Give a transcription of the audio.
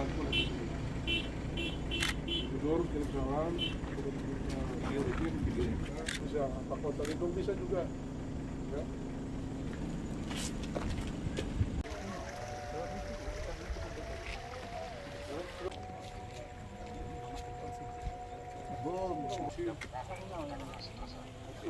ko lagi. Gubernur kawan, bisa Pak Kota itu bisa juga. Ya. Bom,